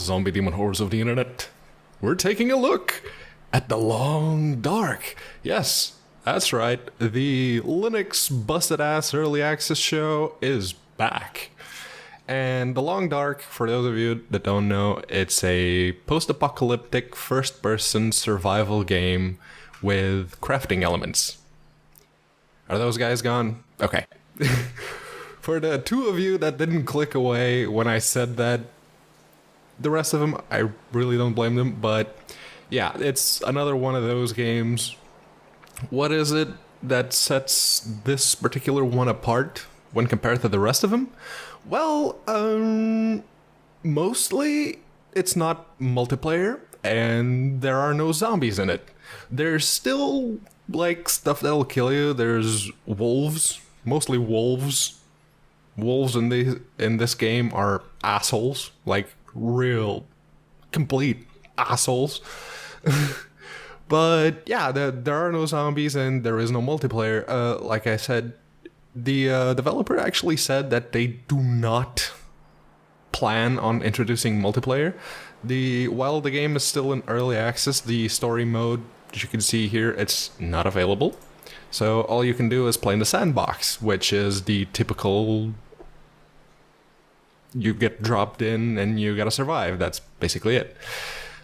zombie demon horrors of the internet. We're taking a look at The Long Dark. Yes, that's right. The Linux busted ass early access show is back. And The Long Dark, for those of you that don't know, it's a post-apocalyptic first-person survival game with crafting elements. Are those guys gone? Okay. For the two of you that didn't click away when I said that, the rest of them, I really don't blame them, but yeah, it's another one of those games. What is it that sets this particular one apart when compared to the rest of them? Well, mostly it's not multiplayer, and there are no zombies in it. There's still, like, stuff that'll kill you. There's wolves, mostly wolves. Wolves in this game are assholes, like real, complete assholes. But yeah, there are no zombies and there is no multiplayer. Like I said, the developer actually said that they do not plan on introducing multiplayer. While the game is still in early access, the story mode, as you can see here, it's not available. So all you can do is play in the sandbox, which is the typical, you get dropped in and you gotta survive. That's basically it.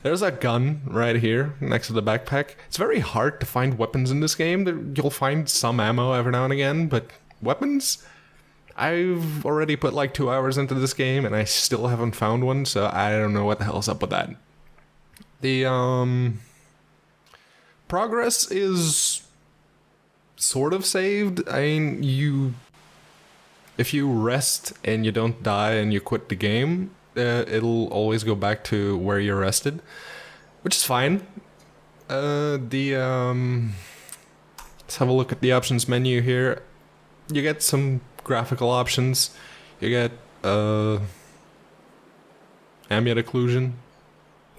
There's a gun right here next to the backpack. It's very hard to find weapons in this game. You'll find some ammo every now and again, but weapons? I've already put like 2 hours into this game and I still haven't found one, so I don't know what the hell's up with that. The progress is sort of saved. I mean, if you rest and you don't die and you quit the game, it'll always go back to where you rested, which is fine. Let's have a look at the options menu here. You get some graphical options. You get ambient occlusion,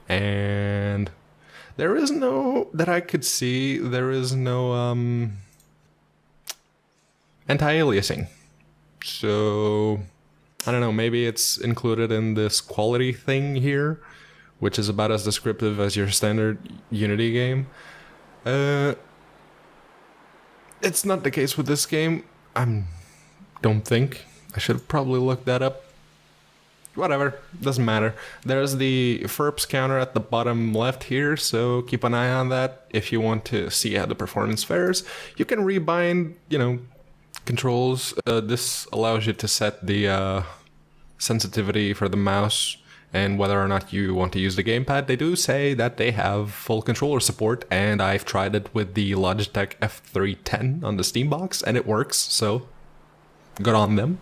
and there is no, that I could see, there is no anti-aliasing. So I don't know, maybe it's included in this quality thing here, which is about as descriptive as your standard Unity game. It's not the case with this game. Don't think. I should have probably looked that up. Whatever, doesn't matter. There's the FERPs counter at the bottom left here, so keep an eye on that if you want to see how the performance fares. You can rebind, controls. This allows you to set the sensitivity for the mouse and whether or not you want to use the gamepad. They do say that they have full controller support, and I've tried it with the Logitech F310 on the Steam box, and it works, so good on them.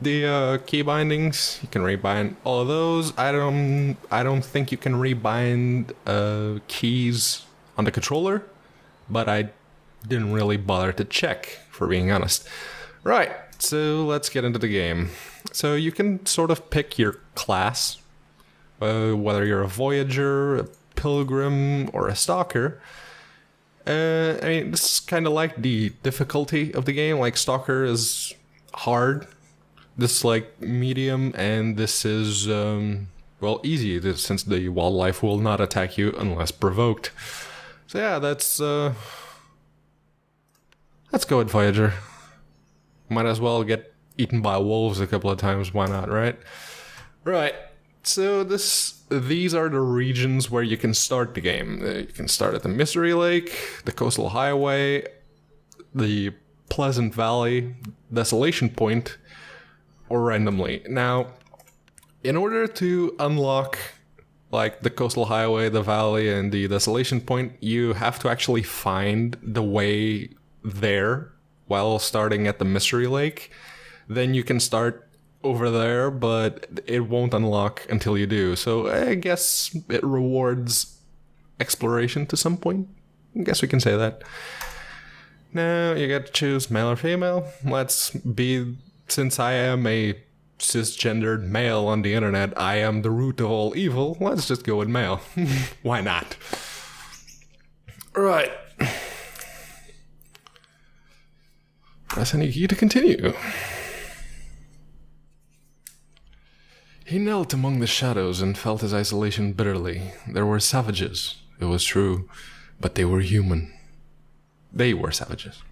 The key bindings, you can rebind all of those. I don't think you can rebind keys on the controller, but I didn't really bother to check, for being honest. Right, so let's get into the game. So you can sort of pick your class, whether you're a Voyager, a Pilgrim, or a Stalker. I mean, this is kind of like the difficulty of the game. Like, Stalker is hard, this is like medium, and this is, well, easy, since the wildlife will not attack you unless provoked. So yeah, let's go with Voyager. Might as well get eaten by wolves a couple of times, why not, right? Right, so these are the regions where you can start the game. You can start at the Mystery Lake, the Coastal Highway, the Pleasant Valley, Desolation Point, or randomly. Now, in order to unlock like the Coastal Highway, the Valley, and the Desolation Point, you have to actually find the way there while starting at the Mystery Lake. Then you can start over there, but it won't unlock until you do. So I guess it rewards exploration to some point. I guess we can say that. Now you get to choose male or female. Since I am a cisgendered male on the internet, I am the root of all evil. Let's just go with male. Why not? Right. Press any key to continue. He knelt among the shadows and felt his isolation bitterly. There were savages, it was true, but they were human. They were savages.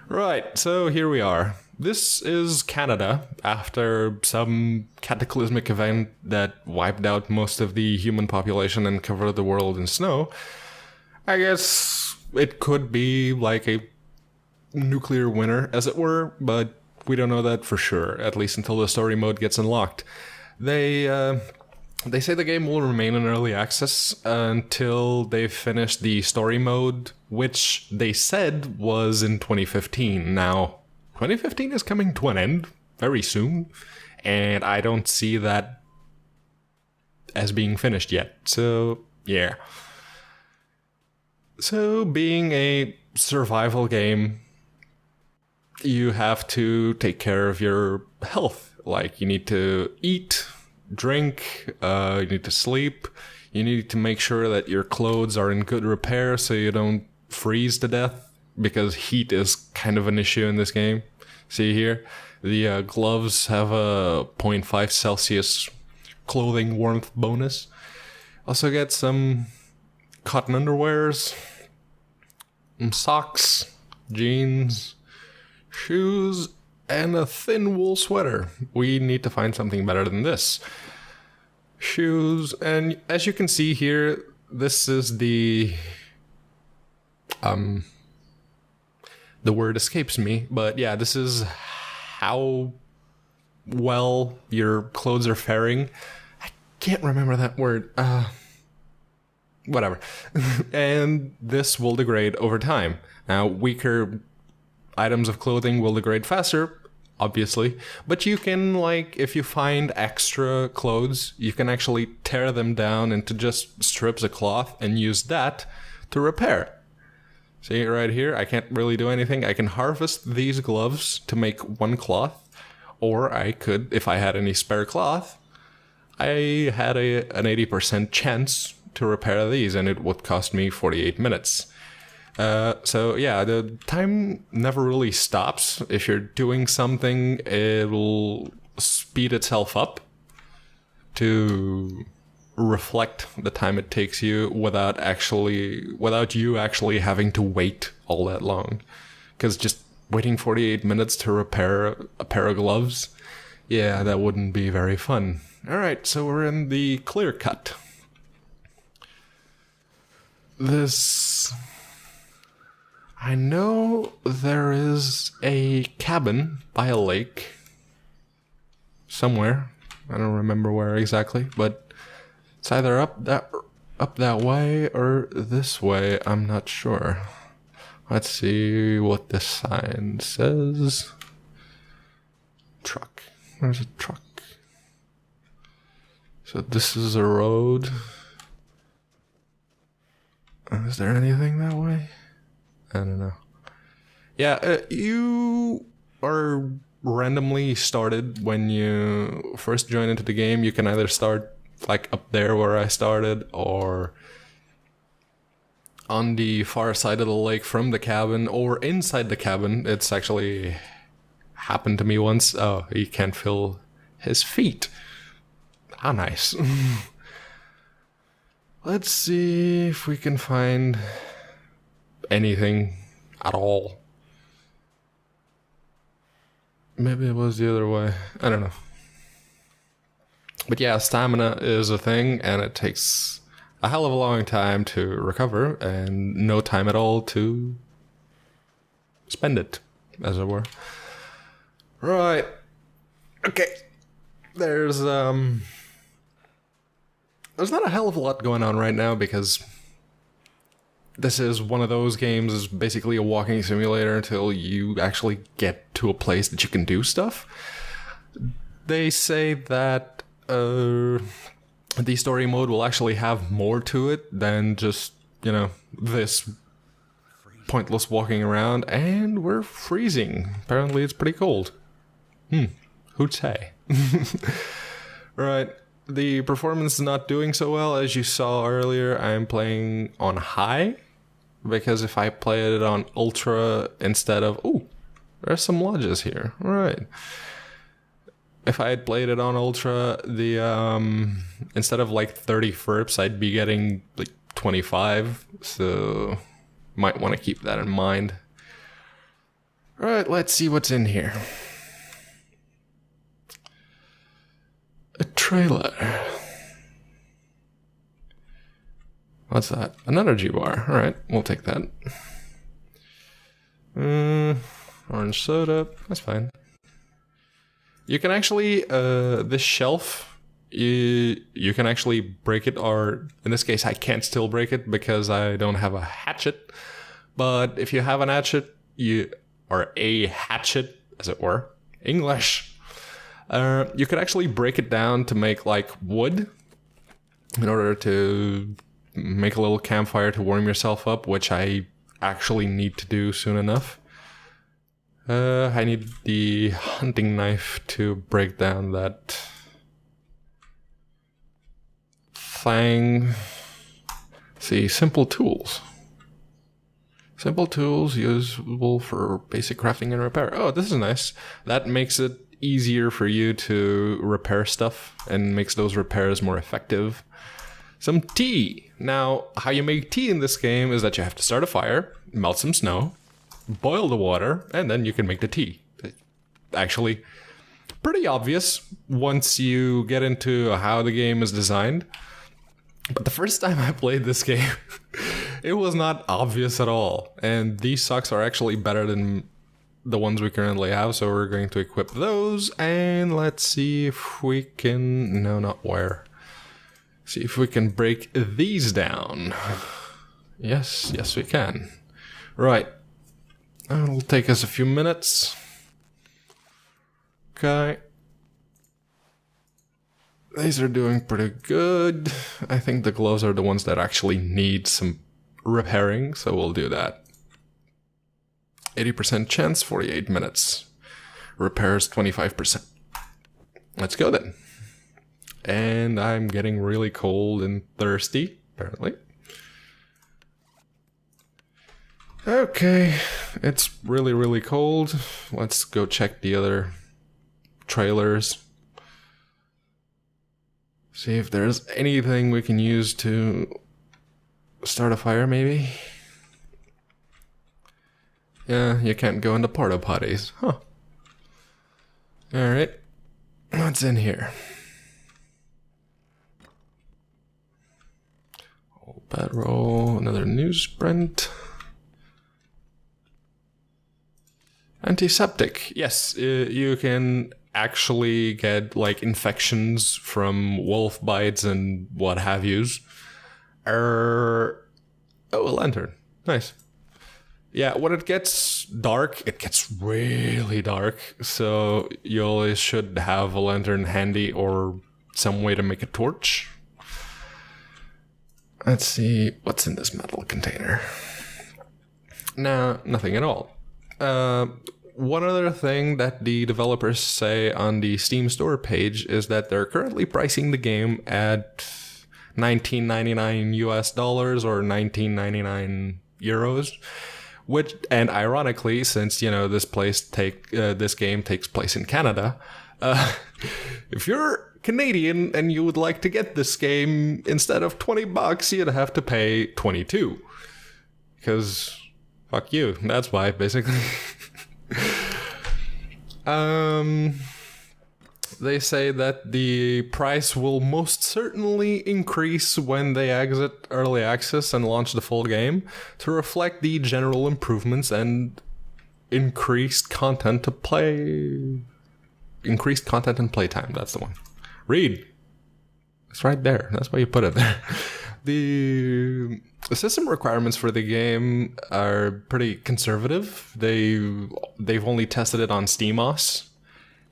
Right, so here we are. This is Canada after some cataclysmic event that wiped out most of the human population and covered the world in snow. I guess it could be like a nuclear winter, as it were, but we don't know that for sure, at least until the story mode gets unlocked. They say the game will remain in early access until they finish the story mode, which they said was in 2015. Now, 2015 is coming to an end very soon, and I don't see that as being finished yet. So, yeah. So, being a survival game, you have to take care of your health. Like, you need to eat, drink, you need to sleep, you need to make sure that your clothes are in good repair so you don't freeze to death, because heat is kind of an issue in this game. See here, the gloves have a 0.5 Celsius clothing warmth bonus. Also get some cotton underwears, socks, jeans, shoes, and a thin wool sweater. We need to find something better than this. Shoes, and as you can see here, this is the word escapes me, but yeah, this is how well your clothes are faring. I can't remember that word. Whatever. And this will degrade over time. Now, weaker items of clothing will degrade faster, obviously, but you can, like, if you find extra clothes, you can actually tear them down into just strips of cloth and use that to repair. See right here, I can't really do anything. I can harvest these gloves to make one cloth, or I could, if I had any spare cloth, I had an 80% chance to repair these, and it would cost me 48 minutes. So yeah, the time never really stops. If you're doing something, it'll speed itself up to reflect the time it takes you without you actually having to wait all that long. Because just waiting 48 minutes to repair a pair of gloves, yeah, that wouldn't be very fun. Alright, so we're in the clear cut. I know there is a cabin by a lake somewhere. I don't remember where exactly, but it's either up that way or this way. I'm not sure. Let's see what this sign says. Truck. There's a truck. So this is a road. Is there anything that way? I don't know. Yeah, you are randomly started when you first join into the game. You can either start like up there where I started, or on the far side of the lake from the cabin, or inside the cabin. It's actually happened to me once. Oh, he can't feel his feet. How nice. Let's see if we can find anything at all. Maybe it was the other way. I don't know. But yeah, stamina is a thing, and it takes a hell of a long time to recover, and no time at all to spend it, as it were. Right. Okay. There's not a hell of a lot going on right now, because this is one of those games, is basically a walking simulator until you actually get to a place that you can do stuff. They say that the story mode will actually have more to it than just, this pointless walking around, and we're freezing. Apparently it's pretty cold. Who'd say? Right. The performance is not doing so well. As you saw earlier, I'm playing on high, because if I play it on ultra instead of... Ooh, there's some lodges here. All right. if I had played it on Ultra, the instead of like 30 FERPs, I'd be getting like 25. So might want to keep that in mind. All right, let's see what's in here. A trailer. What's that? An energy bar. All right, we'll take that. Orange soda. That's fine. You can actually, this shelf, you can actually break it, or in this case, I can't still break it because I don't have a hatchet. But if you have an hatchet, or a hatchet, as it were, English, you could actually break it down to make like wood in order to make a little campfire to warm yourself up, which I actually need to do soon enough. I need the hunting knife to break down that thing. See, simple tools. Simple tools usable for basic crafting and repair. Oh, this is nice. That makes it easier for you to repair stuff and makes those repairs more effective. Some tea. Now, how you make tea in this game is that you have to start a fire, melt some snow, boil the water, and then you can make the tea. Actually, pretty obvious once you get into how the game is designed. But the first time I played this game, it was not obvious at all. And these socks are actually better than the ones we currently have, so we're going to equip those. And let's see if we can... No, not where. See if we can break these down. Yes, we can. Right. It'll take us a few minutes. Okay. These are doing pretty good. I think the gloves are the ones that actually need some repairing, so we'll do that. 80% chance, 48 minutes. Repairs 25%. Let's go then. And I'm getting really cold and thirsty, apparently. Okay, it's really, really cold. Let's go check the other trailers. See if there's anything we can use to start a fire, maybe. Yeah, you can't go into porta potties. Huh. Alright. What's in here? Old bedroll, another newsprint. Antiseptic. Yes, you can actually get like infections from wolf bites and what have yous. Oh, a lantern. Nice. Yeah, when it gets dark, it gets really dark. So you always should have a lantern handy or some way to make a torch. Let's see what's in this metal container. Nah, nothing at all. One other thing that the developers say on the Steam store page is that they're currently pricing the game at $19.99 US or 19.99 euros. Which, and ironically, since this game takes place in Canada, if you're Canadian and you would like to get this game instead of $20, you'd have to pay $22. Because fuck you. That's why, basically. They say that the price will most certainly increase when they exit early access and launch the full game to reflect the general improvements and increased content and playtime. That's the one. Read. It's right there. That's why you put it there. The system requirements for the game are pretty conservative. They've only tested it on SteamOS,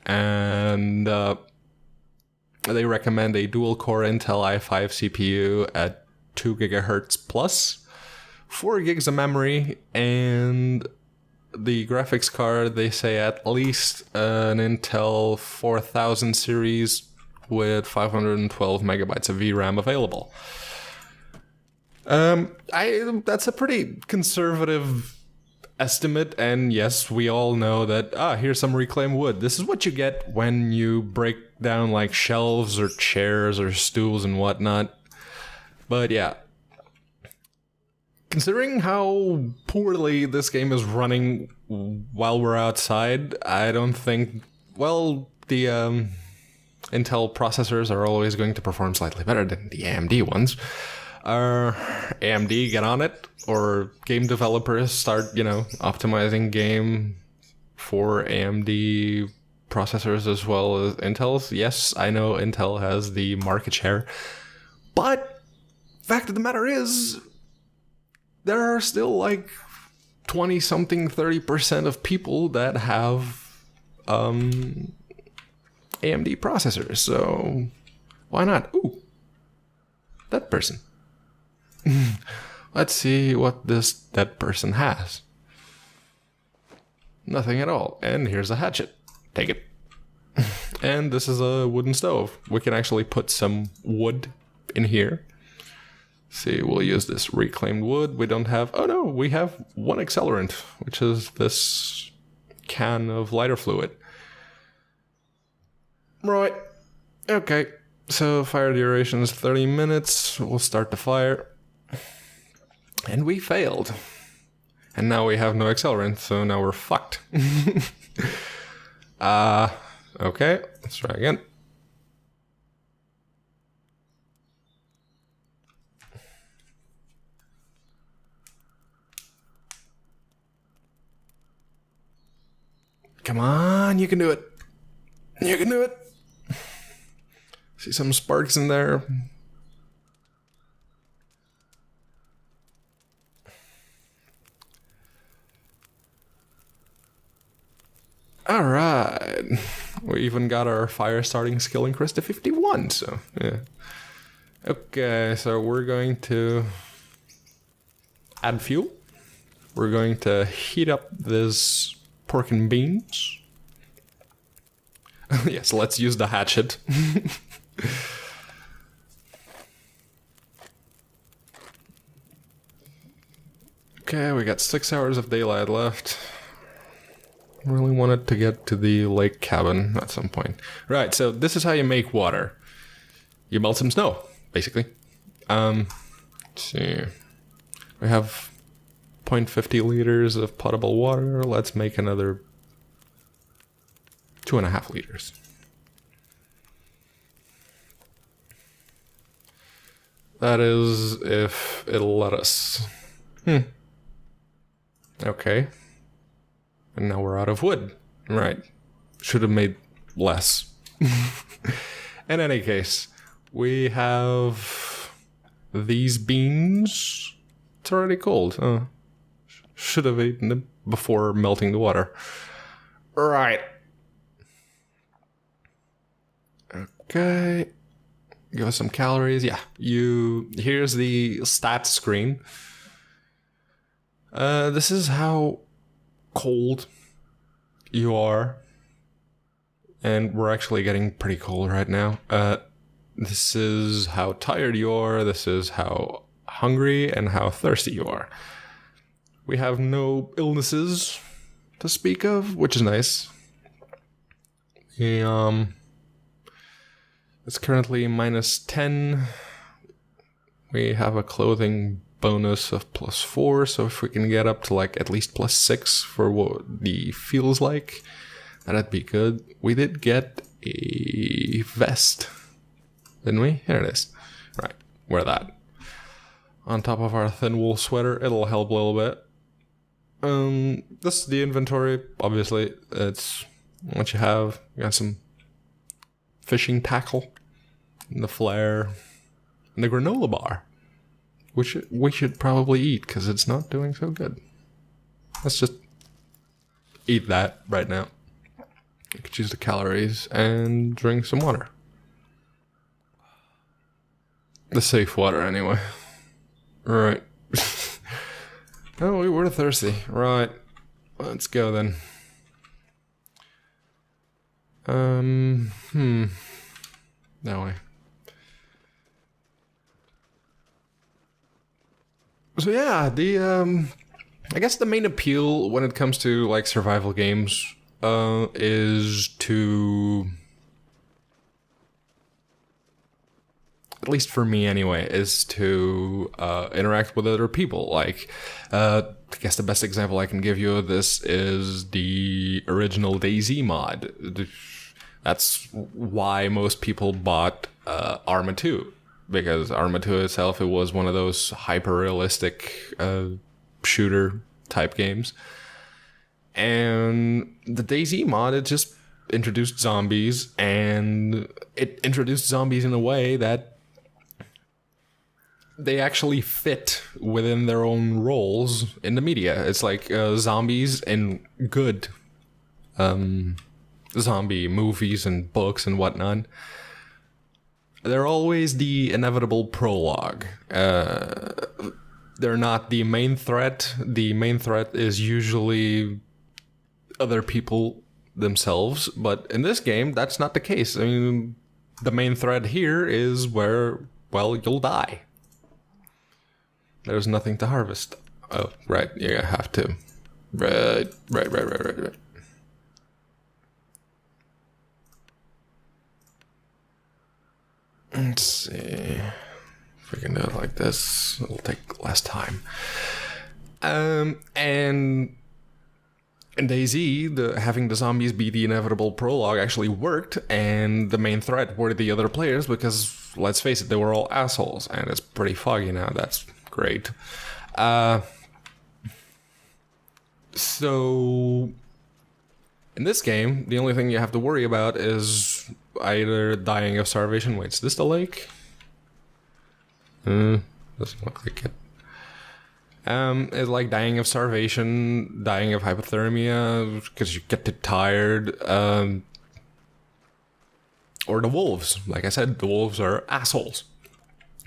and they recommend a dual-core Intel i5 CPU at 2 GHz plus, 4 gigs of memory, and the graphics card, they say at least an Intel 4000 series with 512 megabytes of VRAM available. That's a pretty conservative estimate, and yes, we all know that, here's some reclaimed wood. This is what you get when you break down like shelves or chairs or stools and whatnot. But yeah, considering how poorly this game is running while we're outside, I don't think, well, the Intel processors are always going to perform slightly better than the AMD ones. AMD, get on it, or game developers start, optimizing game for AMD processors as well as Intel's. Yes, I know Intel has the market share, but fact of the matter is, there are still like 20-something, 30% of people that have AMD processors, so why not? Ooh, that person. Let's see what this dead person has. Nothing at all. And here's a hatchet. Take it. And this is a wooden stove. We can actually put some wood in here. See, we'll use this reclaimed wood. We don't have... Oh no, we have one accelerant, which is this can of lighter fluid. Right. Okay. So fire duration is 30 minutes. We'll start the fire. And we failed. And now we have no accelerant, so now we're fucked. Okay, let's try again. Come on, you can do it. You can do it. See some sparks in there. All right. We even got our fire starting skill increased to 51, so yeah. Okay, so we're going to add fuel. We're going to heat up this pork and beans. Yes, let's use the hatchet. Okay, we got 6 hours of daylight left. Really wanted to get to the lake cabin at some point. Right, so this is how you make water. You melt some snow, basically. Let's see. We have 0.50 liters of potable water. Let's make another 2.5 liters. That is if it'll let us. Okay. And now we're out of wood. Right. Should have made less. In any case, we have these beans. It's already cold. Should have eaten them before melting the water. Right. Okay. Give us some calories. Yeah. Here's the stats screen. This is how cold you are, and we're actually getting pretty cold right now. This is how tired you are, this is how hungry and how thirsty you are. We have no illnesses to speak of, which is nice. It's currently -10. We have a clothing bonus of +4, so if we can get up to like at least +6 for what the feels like, that'd be good. We did get a vest, didn't we? Here it is. Right, wear that on top of our thin wool sweater. It'll help a little bit. This is the inventory. Obviously, it's what you have. You got some fishing tackle, and the flare, and the granola bar, which we should probably eat because it's not doing so good. Let's just eat that right now. You could choose the calories and drink some water. The safe water, anyway. Right. Oh, we were thirsty. Right. Let's go then. That way. So yeah, I guess the main appeal when it comes to like survival games is to, at least for me anyway, is to interact with other people. Like, I guess the best example I can give you of this is the original DayZ mod. That's why most people bought Arma 2, because Arma 2 itself, it was one of those hyper-realistic shooter type games. And the DayZ mod, it just introduced zombies, and it introduced zombies in a way that they actually fit within their own roles in the media. It's like zombies in good zombie movies and books and whatnot. They're always the inevitable prologue. They're not the main threat. The main threat is usually other people themselves, but in this game, that's not the case. I mean, the main threat here is where, well, you'll die. There's nothing to harvest. Oh, right, you have to. Right. Let's see. If we can do it like this, it'll take less time. And in DayZ, having the zombies be the inevitable prologue actually worked, and the main threat were the other players because, let's face it, they were all assholes, and it's pretty foggy now. That's great. So in this game, the only thing you have to worry about is either dying of starvation. Wait, is this the lake? Doesn't look like it. It's like dying of starvation, dying of hypothermia because you get too tired, or the wolves. Like I said, the wolves are assholes.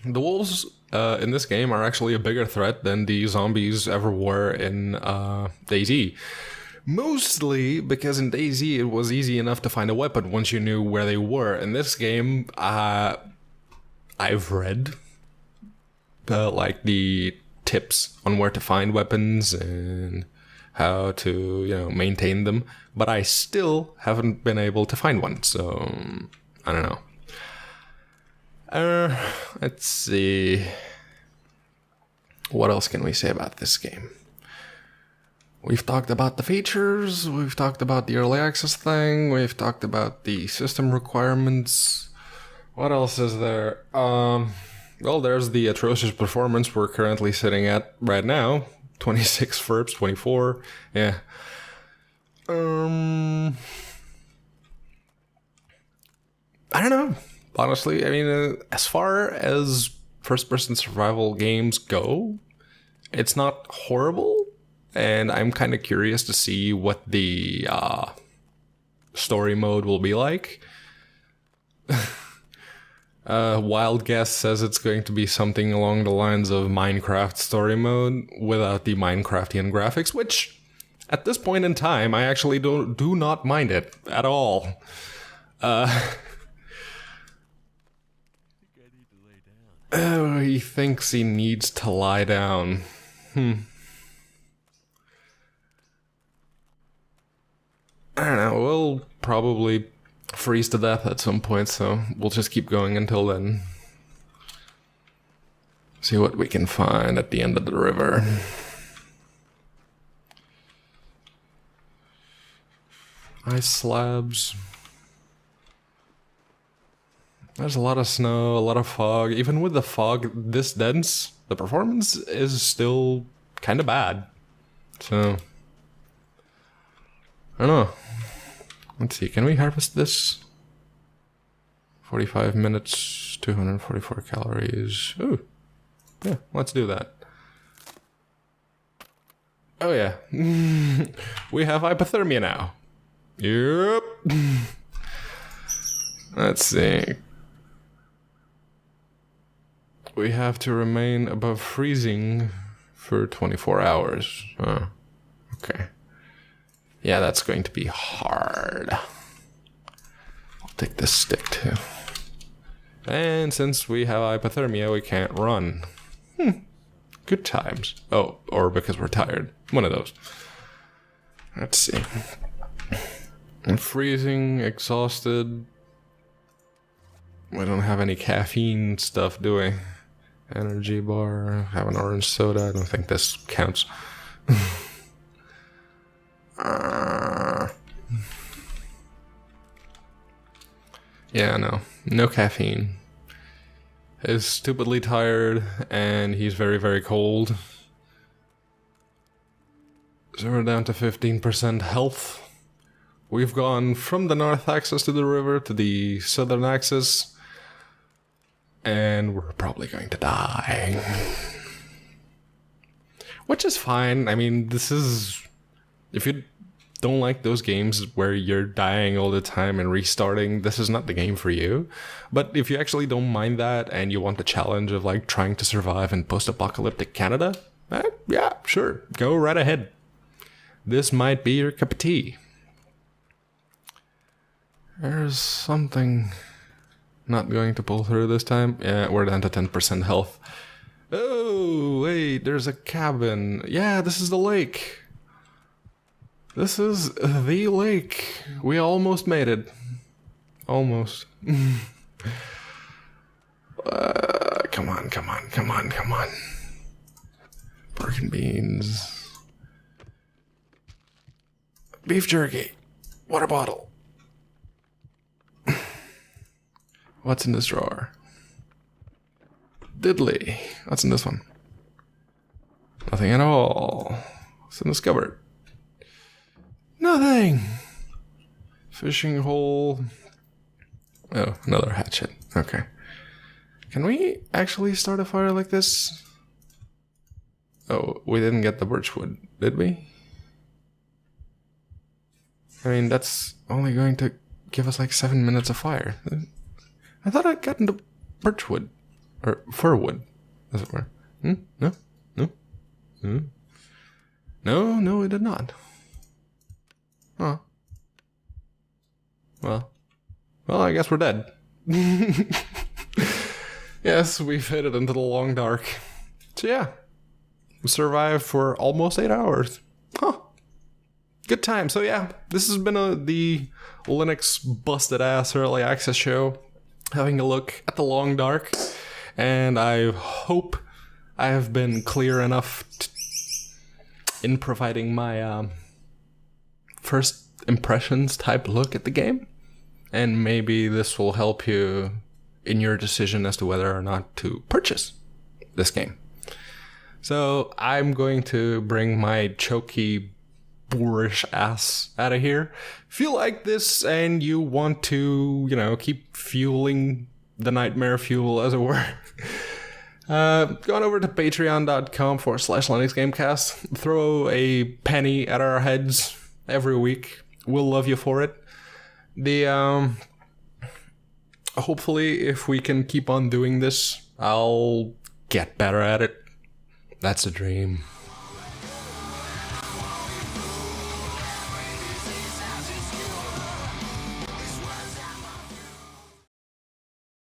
The wolves in this game are actually a bigger threat than the zombies ever were in DayZ. Mostly because in DayZ it was easy enough to find a weapon once you knew where they were. In this game, I've read like the tips on where to find weapons and how to, maintain them, but I still haven't been able to find one. So I don't know. Let's see. What else can we say about this game? We've talked about the features, we've talked about the early access thing, we've talked about the system requirements. What else is there? Well, there's the atrocious performance we're currently sitting at right now. 26 FERPs, 24. Yeah. I don't know. Honestly, I mean, as far as first-person survival games go, it's not horrible, and I'm kind of curious to see what the story mode will be like. Wild Guess says it's going to be something along the lines of Minecraft story mode without the Minecraftian graphics, which, at this point in time, I actually do not mind it at all. Oh, he thinks he needs to lie down. I don't know, we'll probably freeze to death at some point, so we'll just keep going until then. See what we can find at the end of the river. Ice slabs. There's a lot of snow, a lot of fog. Even with the fog this dense, the performance is still kind of bad. So, I don't know. Let's see, can we harvest this? 45 minutes, 244 calories. Ooh, yeah, let's do that. Oh yeah, we have hypothermia now. Yep. Let's see. We have to remain above freezing for 24 hours. Oh, okay. Yeah, that's going to be hard. I'll take this stick too. And since we have hypothermia, we can't run. Good times. Oh, or because we're tired. One of those. Let's see. I'm freezing, exhausted. We don't have any caffeine stuff, do we? Energy bar, have an orange soda. I don't think this counts. Yeah, no caffeine. He's stupidly tired, and he's very, very cold. So we're down to 15% health. We've gone from the north axis to the river to the southern axis, and we're probably going to die. Which is fine. I mean, this is... If you don't like those games where you're dying all the time and restarting, this is not the game for you. But if you actually don't mind that and you want the challenge of like trying to survive in post-apocalyptic Canada, yeah, sure, go right ahead. This might be your cup of tea. There's something not going to pull through this time. Yeah, we're down to 10% health. Oh, wait, there's a cabin. Yeah, this is the lake. This is the lake. We almost made it. Almost. Come on. Pork and beans. Beef jerky. Water bottle. What's in this drawer? Diddly. What's in this one? Nothing at all. What's in this cupboard? Nothing. Fishing hole. Oh, another hatchet. Okay. Can we actually start a fire like this? Oh, we didn't get the birch wood, did we? I mean, that's only going to give us like 7 minutes of fire. I thought I'd gotten the birch wood. Or fir wood, as it were. No? No, it did not. Huh. Well, I guess we're dead. Yes, we've hit it into the long dark. So yeah, we survived for almost 8 hours. Huh. Good time. So yeah, this has been the Linux busted ass early access show. Having a look at the long dark. And I hope I have been clear enough in providing my first impressions type look at the game. And maybe this will help you in your decision as to whether or not to purchase this game. So I'm going to bring my choky, boorish ass out of here. If you like this and you want to, keep fueling the nightmare fuel, as it were, go on over to patreon.com/LinuxGamecast. Throw a penny at our heads every week. We'll love you for it. Hopefully, if we can keep on doing this, I'll get better at it. That's a dream.